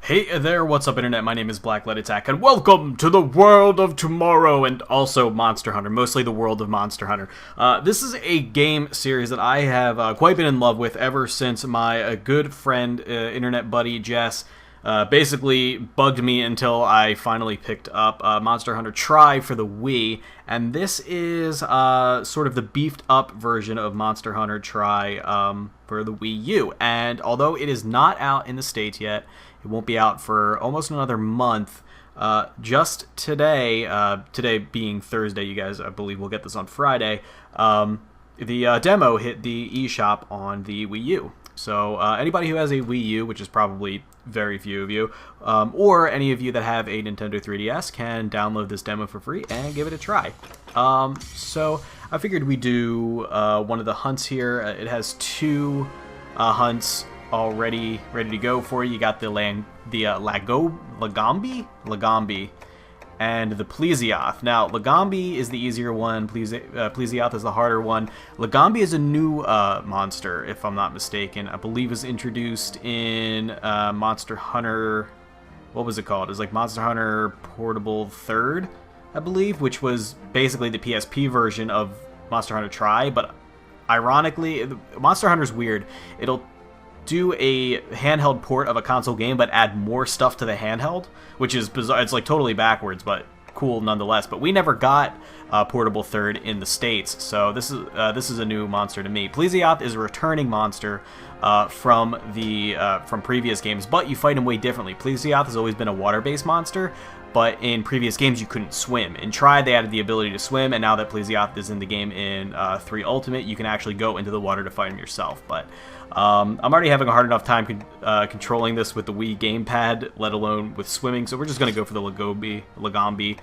Hey there, what's up internet? My name is BlackLightAttack, and welcome to the world of tomorrow, and also Monster Hunter, mostly the world of Monster Hunter. This is a game series that I have quite been in love with ever since my good friend, internet buddy Jess, basically bugged me until I finally picked up Monster Hunter Tri for the Wii, and this is sort of the beefed up version of Monster Hunter Tri for the Wii U. And although it is not out in the States yet, it won't be out for almost another month. Just today, today being Thursday, you guys, I believe we'll get this on Friday, the demo hit the eShop on the Wii U. So anybody who has a Wii U, which is probably very few of you, or any of you that have a Nintendo 3DS can download this demo for free and give it a try. So I figured we'd do one of the hunts here. It has two hunts already ready to go for you. You got the Lagombi and the Plesioth. Now, Lagombi is the easier one, Plesioth is the harder one. Lagombi is a new monster, if I'm not mistaken. I believe was introduced in Monster Hunter, what was it called? It was like Monster Hunter Portable 3rd, I believe, which was basically the PSP version of Monster Hunter Tri, but ironically, Monster Hunter's weird. It'll do a handheld port of a console game, but add more stuff to the handheld, which is bizarre. It's like totally backwards, but cool nonetheless. But we never got Portable 3rd in the States, so this is a new monster to me. Plesioth is a returning monster from previous games, but you fight him way differently. Plesioth has always been a water-based monster, but in previous games you couldn't swim. In Tri, they added the ability to swim, and now that Plesioth is in the game in 3 Ultimate, you can actually go into the water to fight him yourself. But I'm already having a hard enough time controlling this with the Wii gamepad, let alone with swimming, so we're just going to go for the Lagombi.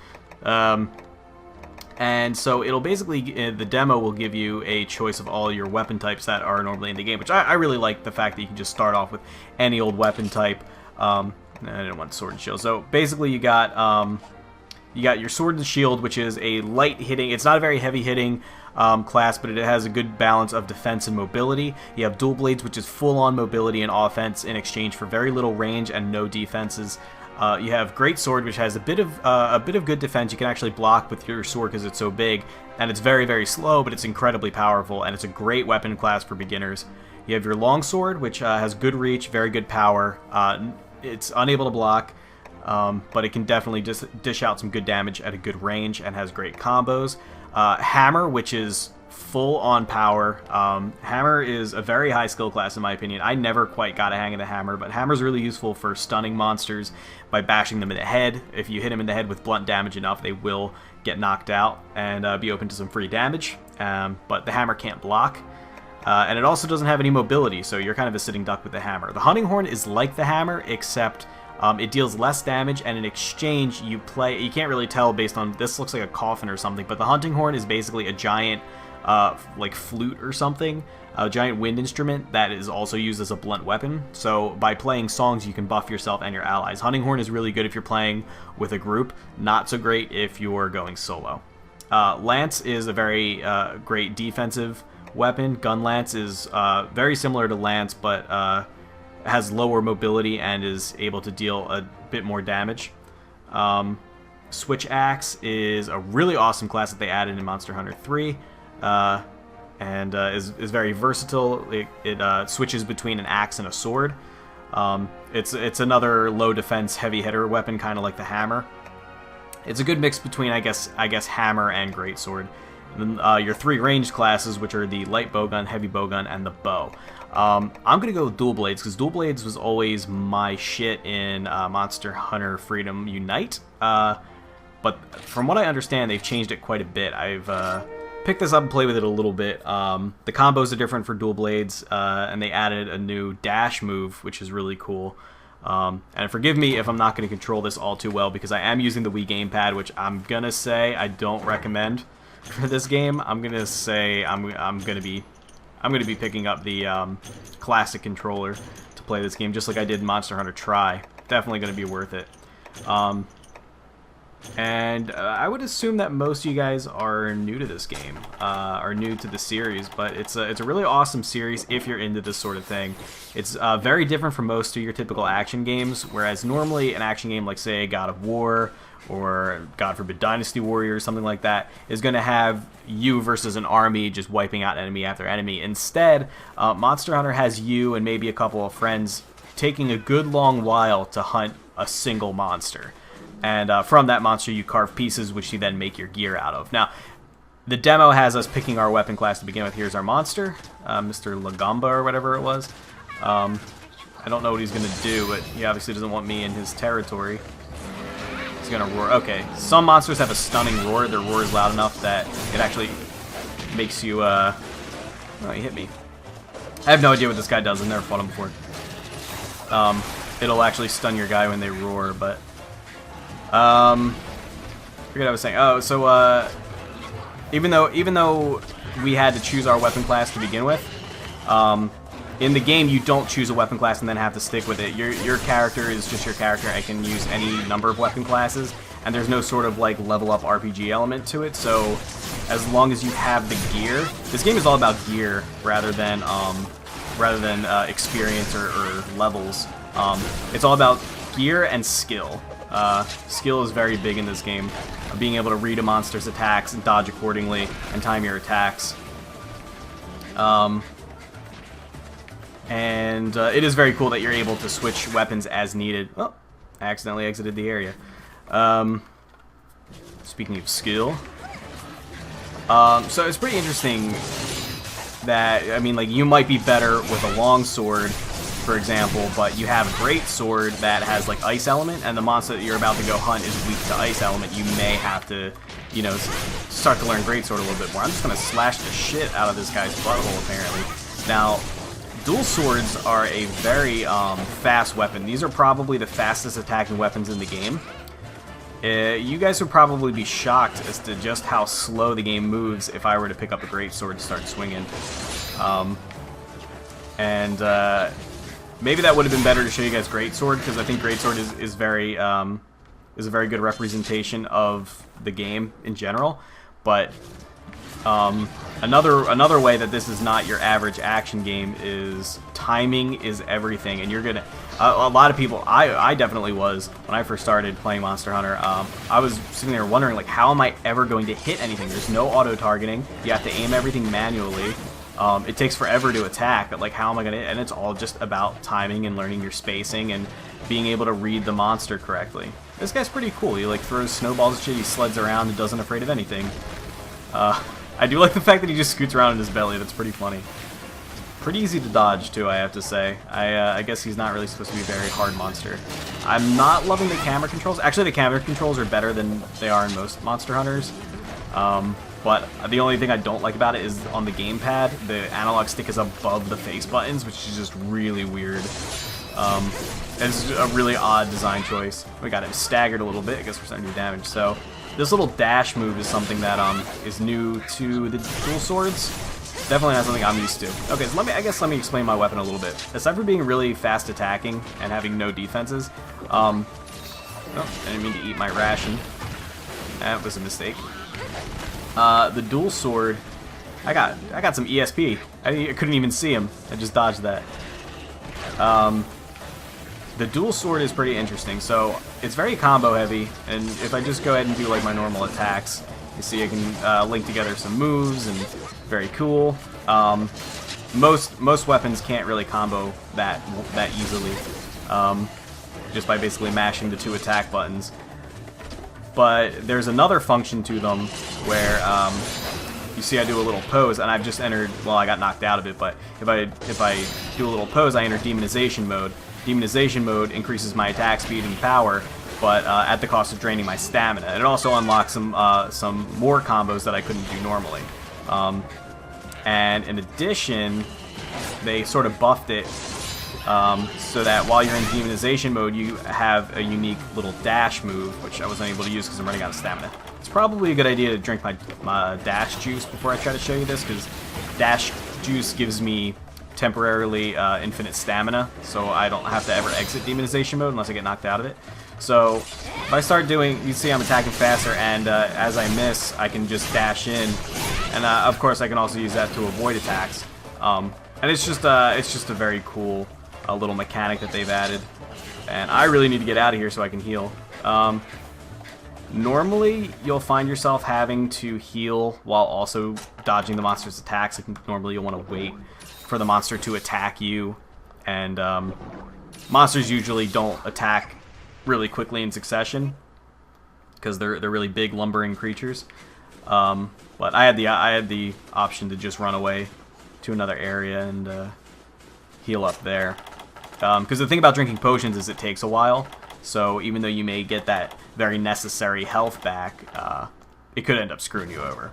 And so it'll basically, the demo will give you a choice of all your weapon types that are normally in the game, which I really like the fact that you can just start off with any old weapon type. I didn't want sword and shield. So basically you got your sword and shield, which is a light hitting, it's not a very heavy hitting class, but it has a good balance of defense and mobility. You have dual blades, which is full-on mobility and offense in exchange for very little range and no defenses. You have great sword, which has a bit of good defense. You can actually block with your sword because it's so big, and it's very, very slow, but it's incredibly powerful, and it's a great weapon class for beginners. You have your long sword, which has good reach, very good power. It's unable to block, but it can definitely just dish out some good damage at a good range and has great combos. Hammer, which is full on power. Hammer is a very high skill class in my opinion. I never quite got a hang of the hammer, but hammer's really useful for stunning monsters by bashing them in the head. If you hit them in the head with blunt damage enough, they will get knocked out and be open to some free damage. But the hammer can't block. And it also doesn't have any mobility, so you're kind of a sitting duck with the hammer. The hunting horn is like the hammer, except it deals less damage, and in exchange you can't really tell based on, this looks like a coffin or something, but the hunting horn is basically a giant like flute or something, a giant wind instrument that is also used as a blunt weapon. So by playing songs you can buff yourself and your allies. Hunting horn is really good if you're playing with a group, not so great if you're going solo. Lance is a very great defensive weapon. Gun Lance is very similar to Lance, but has lower mobility and is able to deal a bit more damage. Switch Axe is a really awesome class that they added in Monster Hunter 3, and is very versatile. It switches between an axe and a sword. It's another low defense heavy hitter weapon, kind of like the hammer. It's a good mix between, I guess hammer and greatsword. And then your 3 ranged classes, which are the light bowgun, heavy bowgun, and the bow. I'm going to go with dual blades, because dual blades was always my shit in Monster Hunter Freedom Unite. But from what I understand, they've changed it quite a bit. I've picked this up and played with it a little bit. The combos are different for dual blades, and they added a new dash move, which is really cool. And forgive me if I'm not going to control this all too well, because I am using the Wii gamepad, which I'm going to say I don't recommend for this game. I'm going to say I'm going to be picking up the classic controller to play this game, just like I did in Monster Hunter Tri. Definitely going to be worth it. And I would assume that most of you guys are new to this game, are new to the series, but it's a really awesome series if you're into this sort of thing. It's very different from most of your typical action games, whereas normally an action game like, say, God of War or, God forbid, Dynasty Warriors, something like that, is going to have you versus an army just wiping out enemy after enemy. Instead, Monster Hunter has you and maybe a couple of friends taking a good long while to hunt a single monster. And from that monster, you carve pieces, which you then make your gear out of. Now, the demo has us picking our weapon class to begin with. Here's our monster, Mr. Lagamba or whatever it was. I don't know what he's going to do, but he obviously doesn't want me in his territory. He's going to roar. Okay, some monsters have a stunning roar. Their roar is loud enough that it actually makes you... Oh, he hit me. I have no idea what this guy does. I've never fought him before. It'll actually stun your guy when they roar, but... I forget what I was saying. Oh, so even though we had to choose our weapon class to begin with, in the game you don't choose a weapon class and then have to stick with it. Your character is just your character. I can use any number of weapon classes, and there's no sort of like level up RPG element to it. So as long as you have the gear, this game is all about gear rather than experience or levels. It's all about gear and skill. Skill is very big in this game. Being able to read a monster's attacks and dodge accordingly and time your attacks. It is very cool that you're able to switch weapons as needed. Oh, I accidentally exited the area. Speaking of skill. So it's pretty interesting that, I mean, like, you might be better with a long sword, for example, but you have a great sword that has like ice element, and the monster that you're about to go hunt is weak to ice element. You may have to, you know, start to learn great sword a little bit more. I'm just gonna slash the shit out of this guy's butthole, apparently. Now, dual swords are a very fast weapon. These are probably the fastest attacking weapons in the game. You guys would probably be shocked as to just how slow the game moves if I were to pick up a greatsword and start swinging. Maybe that would have been better to show you guys greatsword, because I think greatsword is a very good representation of the game in general. But another way that this is not your average action game is timing is everything, and you're gonna. A lot of people, I definitely was when I first started playing Monster Hunter. I was sitting there wondering, like, how am I ever going to hit anything? There's no auto targeting. You have to aim everything manually. It takes forever to attack, but like, how am I gonna? And it's all just about timing and learning your spacing and being able to read the monster correctly. This guy's pretty cool. He like throws snowballs and shit. He sleds around and doesn't afraid of anything. I do like the fact that he just scoots around in his belly. That's pretty funny. Pretty easy to dodge too, I have to say. I guess he's not really supposed to be a very hard monster. I'm not loving the camera controls. Actually, the camera controls are better than they are in most Monster Hunters. But the only thing I don't like about it is on the gamepad, the analog stick is above the face buttons, which is just really weird. It's a really odd design choice. We got him staggered a little bit, I guess we're starting to do damage. So this little dash move is something that is new to the dual swords. Definitely not something I'm used to. Okay, so let me explain my weapon a little bit. Aside from being really fast attacking and having no defenses, oh, I didn't mean to eat my ration. That was a mistake. The dual sword, I got some ESP. I couldn't even see him. I just dodged that. The dual sword is pretty interesting. So it's very combo heavy, and if I just go ahead and do like my normal attacks, you see I can link together some moves, and very cool. Most weapons can't really combo that easily, just by basically mashing the two attack buttons. But there's another function to them where you see I do a little pose, and I've just entered. Well, I got knocked out of it, but if I do a little pose, I enter Demonization mode. Demonization mode increases my attack speed and power, but at the cost of draining my stamina. And it also unlocks some more combos that I couldn't do normally. And in addition, they sort of buffed it so that while you're in Demonization mode, you have a unique little dash move, which I wasn't able to use because I'm running out of stamina. It's probably a good idea to drink my dash juice before I try to show you this, because dash juice gives me temporarily infinite stamina, so I don't have to ever exit demonization mode unless I get knocked out of it. So if I start doing, you see I'm attacking faster, and as I miss, I can just dash in, and of course I can also use that to avoid attacks. And it's just a very cool little mechanic that they've added. And I really need to get out of here so I can heal. Normally, you'll find yourself having to heal while also dodging the monster's attacks. Like, normally, you'll want to wait for the monster to attack you, and monsters usually don't attack really quickly in succession because they're really big, lumbering creatures. But I had the option to just run away to another area and heal up there. Because the thing about drinking potions is it takes a while. So even though you may get that very necessary health back, it could end up screwing you over.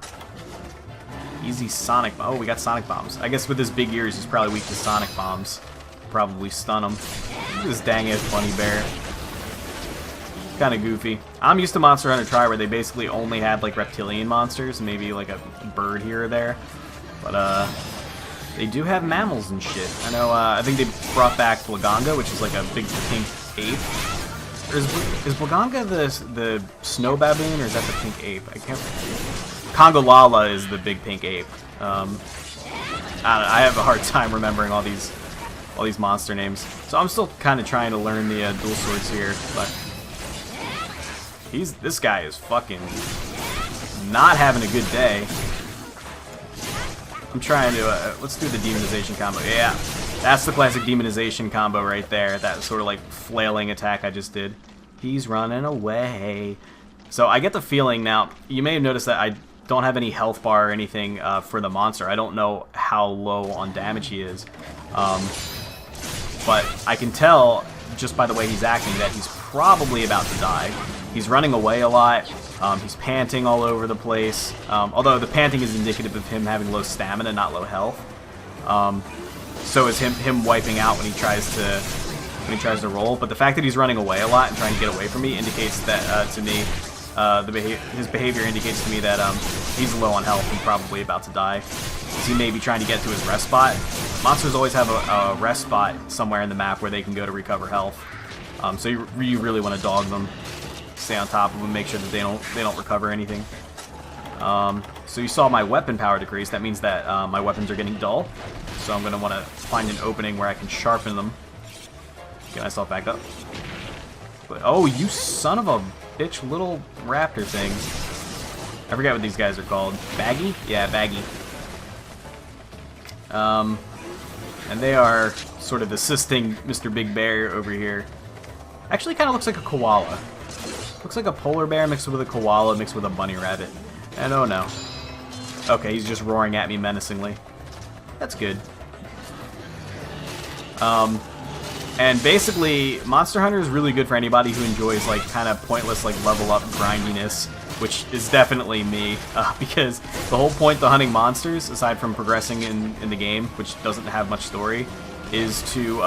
Easy sonic. Oh, we got sonic bombs. I guess with his big ears, he's probably weak to sonic bombs. Probably stun him. Look at this dang ass bunny bear. Kind of goofy. I'm used to Monster Hunter Tri where they basically only had like reptilian monsters, maybe like a bird here or there. But they do have mammals and shit. I know. I think they brought back Blaganga, which is like a big pink ape. Or is Blaganga the snow baboon, or is that the pink ape? I can't. Congo Lala is the big pink ape. I don't know, I have a hard time remembering all these monster names. So I'm still kind of trying to learn the dual swords here, but this guy is fucking not having a good day. I'm trying to let's do the demonization combo. Yeah, that's the classic demonization combo right there. That sort of like flailing attack I just did. He's running away. So I get the feeling now. You may have noticed that I don't have any health bar or anything for the monster. I don't know how low on damage he is. But I can tell just by the way he's acting that he's probably about to die. He's running away a lot. He's panting all over the place. Although the panting is indicative of him having low stamina, not low health. So is him wiping out when he tries to roll. But the fact that he's running away a lot and trying to get away from me indicates that to me, his behavior indicates to me that he's low on health and probably about to die. Because he may be trying to get to his rest spot. Monsters always have a rest spot somewhere in the map where they can go to recover health. So you really want to dog them, stay on top of them, make sure that they don't recover anything. So you saw my weapon power decrease. That means that my weapons are getting dull. So I'm going to want to find an opening where I can sharpen them. Get myself back up. But, oh, you son of a bitch, little raptor thing. I forget what these guys are called. Baggy? Yeah, Baggy. And they are sort of assisting Mr. Big Bear over here. Actually, kind of looks like a koala. Looks like a polar bear mixed with a koala mixed with a bunny rabbit. And oh no. Okay, he's just roaring at me menacingly. That's good. And basically, Monster Hunter is really good for anybody who enjoys like kind of pointless like level up grindiness, which is definitely me, because the whole point to hunting monsters, aside from progressing in the game, which doesn't have much story, is to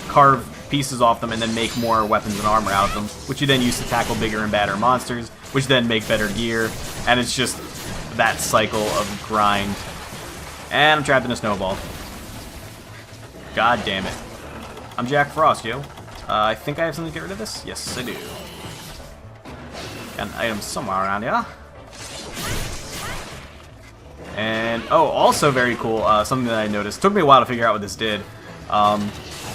carve pieces off them and then make more weapons and armor out of them, which you then use to tackle bigger and badder monsters, which then make better gear, and it's just that cycle of grind. And I'm trapped in a snowball. God damn it. I'm Jack Frost, yo. I think I have something to get rid of this? Yes, I do. Got an item somewhere around here. And, oh, also very cool, something that I noticed. Took me a while to figure out what this did.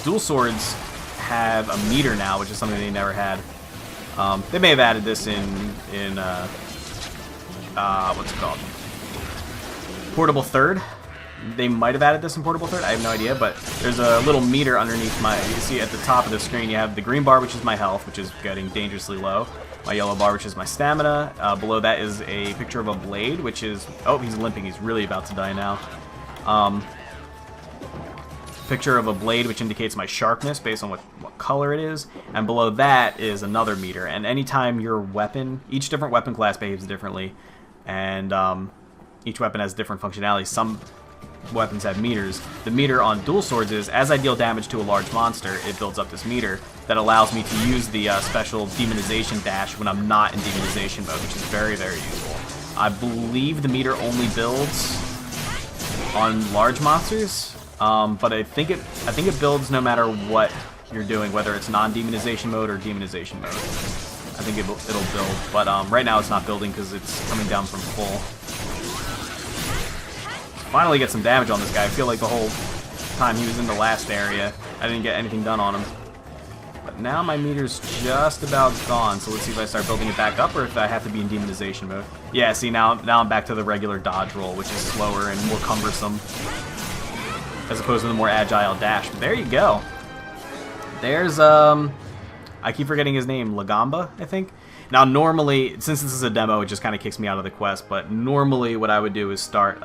Dual swords have a meter now, which is something they never had. They may have added this in what's it called? Portable Third. They might have added this in Portable Third, I have no idea, but there's a little meter underneath my, you see at the top of the screen, you have the green bar, which is my health, which is getting dangerously low. My yellow bar, which is my stamina. Below that is a picture of a blade, which is, oh, he's limping, he's really about to die now. Picture of a blade, which indicates my sharpness based on what color it is. And below that is another meter. And anytime your weapon, each different weapon class behaves differently, and each weapon has different functionality. Some weapons have meters. The meter on dual swords is, as I deal damage to a large monster, it builds up this meter that allows me to use the special demonization dash when I'm not in demonization mode, which is very, very useful. I believe the meter only builds on large monsters. But I think it builds no matter what you're doing, whether it's non-demonization mode or demonization mode. I think it'll build, but right now it's not building because it's coming down from full. Finally get some damage on this guy. I feel like the whole time he was in the last area, I didn't get anything done on him. But now my meter's just about gone, so let's see if I start building it back up or if I have to be in demonization mode. Yeah, see, now I'm back to the regular dodge roll, which is slower and more cumbersome, as opposed to the more agile dash. But there you go. There's, I keep forgetting his name, Lagamba, I think? Now, normally, since this is a demo, it just kind of kicks me out of the quest, but normally what I would do is start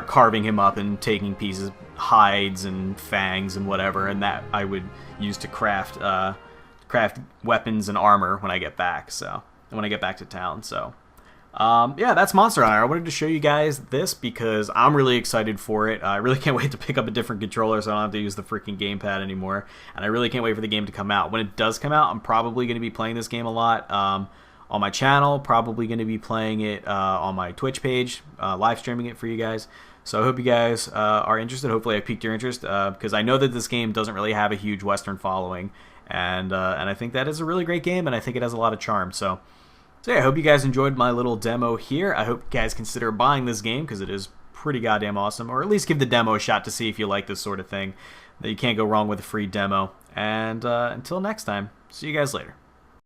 carving him up and taking pieces, hides and fangs and whatever, and that I would use to craft weapons and armor when I get back, when I get back to town, so... yeah, that's Monster Hunter. I wanted to show you guys this because I'm really excited for it. I really can't wait to pick up a different controller so I don't have to use the freaking gamepad anymore. And I really can't wait for the game to come out. When it does come out, I'm probably going to be playing this game a lot on my channel. Probably going to be playing it on my Twitch page, live streaming it for you guys. So I hope you guys are interested. Hopefully I piqued your interest because I know that this game doesn't really have a huge Western following. And I think that is a really great game, and I think it has a lot of charm. So yeah, I hope you guys enjoyed my little demo here. I hope you guys consider buying this game because it is pretty goddamn awesome. Or at least give the demo a shot to see if you like this sort of thing. You can't go wrong with a free demo. And until next time, see you guys later.